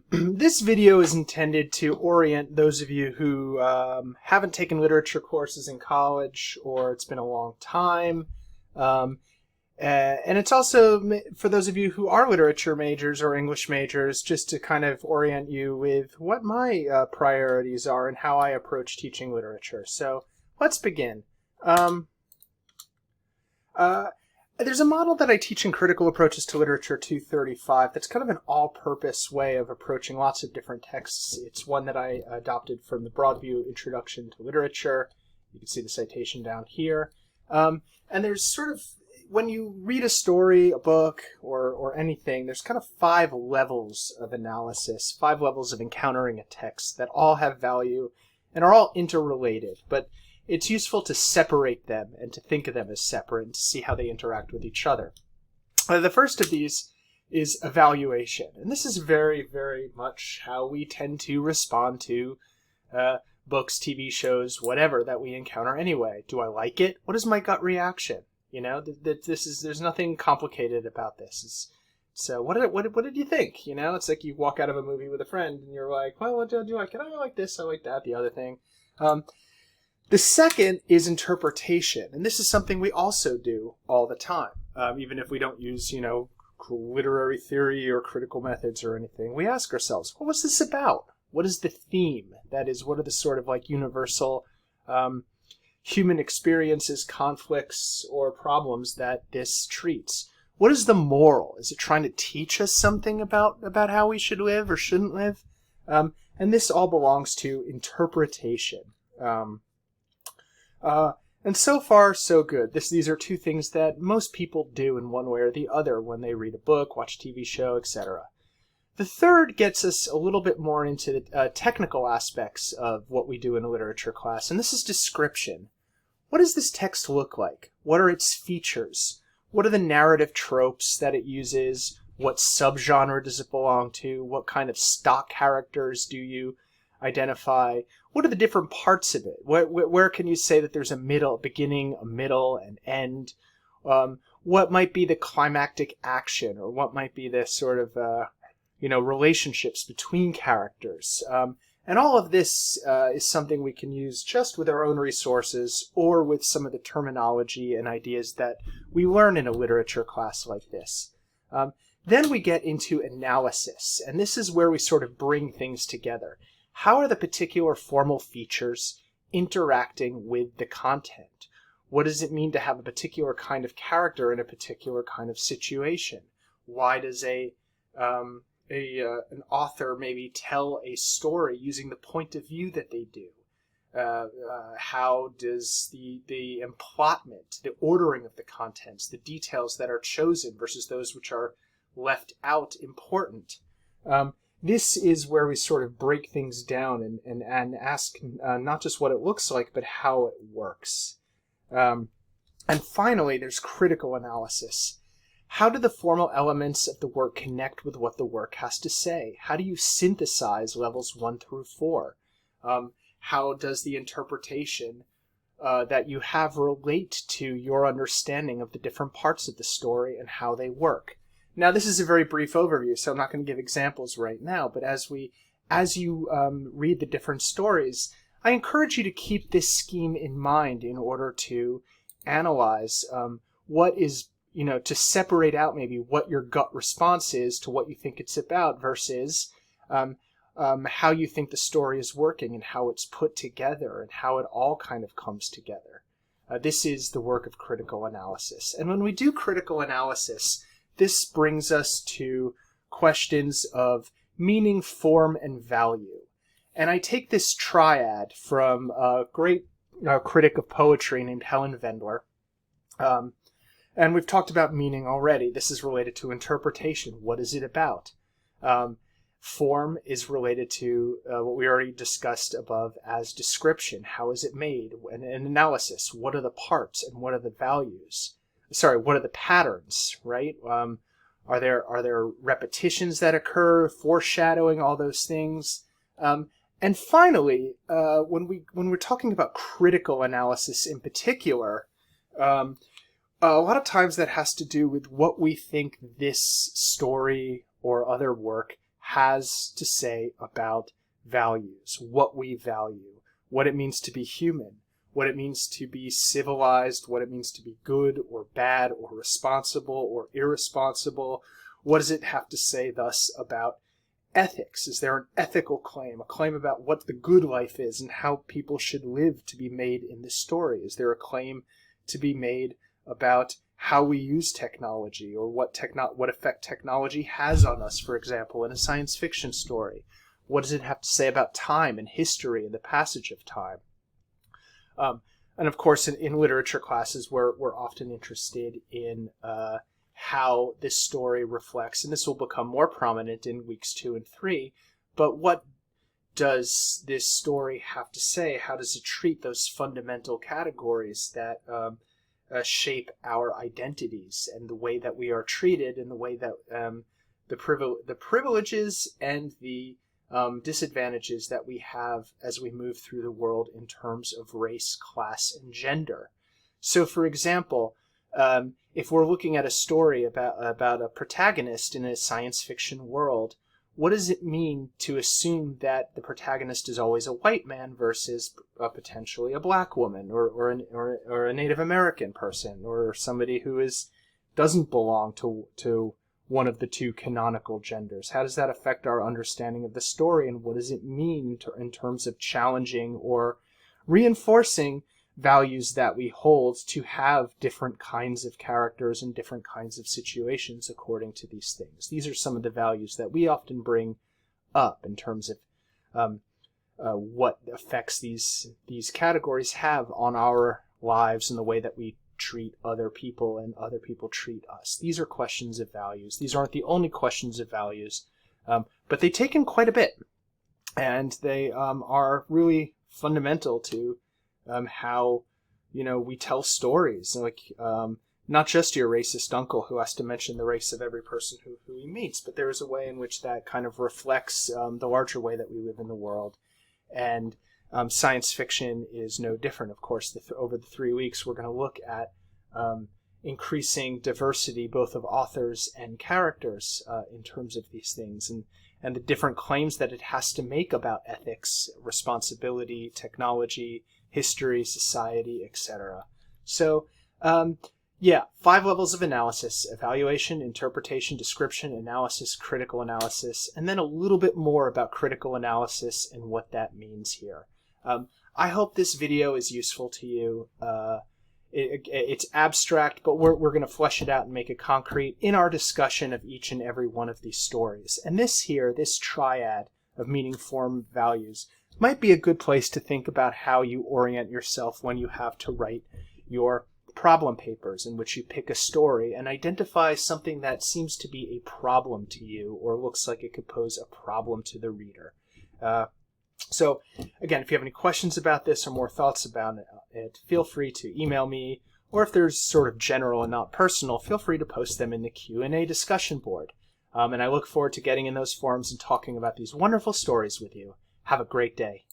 This video is intended to orient those of you who haven't taken literature courses in college, or it's been a long time. And it's also for those of you who are literature majors or English majors, just to kind of orient you with what my priorities are and how I approach teaching literature. So let's begin. There's a model that I teach in Critical Approaches to Literature 235 that's kind of an all-purpose way of approaching lots of different texts. It's one that I adopted from the Broadview Introduction to Literature. You can see the citation down here. And there's sort of, when you read a story, a book, or anything, there's kind of 5 levels of analysis, 5 levels of encountering a text that all have value and are all interrelated. But it's useful to separate them and to think of them as separate and to see how they interact with each other. The first of these is evaluation. And this is very, very much how we tend to respond to books, TV shows, whatever that we encounter anyway. Do I like it? What is my gut reaction? You know, there's nothing complicated about this. So what did you think? You know, it's like you walk out of a movie with a friend and you're like, well, what did you like? I like this, I like that, the other thing. The second is interpretation, and this is something we also do all the time, even if we don't use, literary theory or critical methods or anything. We ask ourselves, what was this about? What is the theme? That is, what are the sort of like universal human experiences, conflicts, or problems that this treats? What is the moral? Is it trying to teach us something about how we should live or shouldn't live? And this all belongs to interpretation. And so far, so good. These are 2 things that most people do in one way or the other when they read a book, watch a TV show, etc. The third gets us a little bit more into the technical aspects of what we do in a literature class, and this is description. What does this text look like? What are its features? What are the narrative tropes that it uses? What subgenre does it belong to? What kind of stock characters do you identify? What are the different parts of it? Where can you say that there's a beginning, a middle, an end? What might be the climactic action, or what might be the sort of relationships between characters? And all of this is something we can use just with our own resources or with some of the terminology and ideas that we learn in a literature class like this. Then we get into analysis, and this is where we sort of bring things together. How are the particular formal features interacting with the content? What does it mean to have a particular kind of character in a particular kind of situation? Why does an author maybe tell a story using the point of view that they do? How does the emplotment, the ordering of the contents, the details that are chosen versus those which are left out important? This is where we sort of break things down and ask not just what it looks like, but how it works. And finally, there's critical analysis. How do the formal elements of the work connect with what the work has to say? How do you synthesize levels 1 through 4? How does the interpretation that you have relate to your understanding of the different parts of the story and how they work? Now, this is a very brief overview, so I'm not going to give examples right now, but as you read the different stories, I encourage you to keep this scheme in mind in order to analyze what is, to separate out maybe what your gut response is to what you think it's about versus how you think the story is working and how it's put together and how it all kind of comes together. This is the work of critical analysis. And when we do critical analysis, this brings us to questions of meaning, form, and value. And I take this triad from a great critic of poetry named Helen Vendler. And we've talked about meaning already. This is related to interpretation. What is it about? Form is related to what we already discussed above as description. How is it made? And analysis. What are the parts and what are the values? What are the patterns, right? Are there repetitions that occur, foreshadowing, all those things? And finally, when we're talking about critical analysis in particular, a lot of times that has to do with what we think this story or other work has to say about values, what we value, what it means to be human, what it means to be civilized, what it means to be good or bad or responsible or irresponsible. What does it have to say thus about ethics? Is there an ethical claim, a claim about what the good life is and how people should live to be made in this story? Is there a claim to be made about how we use technology, or what effect technology has on us, for example, in a science fiction story? What does it have to say about time and history and the passage of time? And of course, in literature classes, we're often interested in how this story reflects, and this will become more prominent in weeks 2 and 3, but what does this story have to say? How does it treat those fundamental categories that shape our identities and the way that we are treated, and the way that the privileges and the disadvantages that we have as we move through the world in terms of race, class, and gender. So, for example, if we're looking at a story about a protagonist in a science fiction world, what does it mean to assume that the protagonist is always a white man versus potentially a black woman, or a Native American person, or somebody who doesn't belong to one of the two canonical genders? How does that affect our understanding of the story, and what does it mean in terms of challenging or reinforcing values that we hold to have different kinds of characters and different kinds of situations according to these things? These are some of the values that we often bring up in terms of what effects these categories have on our lives and the way that we treat other people and other people treat us. These are questions of values. These aren't the only questions of values, but they take in quite a bit, and they are really fundamental to how we tell stories. Like not just your racist uncle who has to mention the race of every person who he meets, but there is a way in which that kind of reflects the larger way that we live in the world. And science fiction is no different. Of course, over the 3 weeks, we're going to look at increasing diversity, both of authors and characters, in terms of these things, and the different claims that it has to make about ethics, responsibility, technology, history, society, etc. So, 5 levels of analysis: evaluation, interpretation, description, analysis, critical analysis, and then a little bit more about critical analysis and what that means here. I hope this video is useful to you. It's abstract, but we're going to flesh it out and make it concrete in our discussion of each and every one of these stories. And this triad of meaning, form, values, might be a good place to think about how you orient yourself when you have to write your problem papers, in which you pick a story and identify something that seems to be a problem to you, or looks like it could pose a problem to the reader. So, again, if you have any questions about this or more thoughts about it, feel free to email me, or if there's sort of general and not personal, feel free to post them in the Q&A discussion board. And I look forward to getting in those forums and talking about these wonderful stories with you. Have a great day.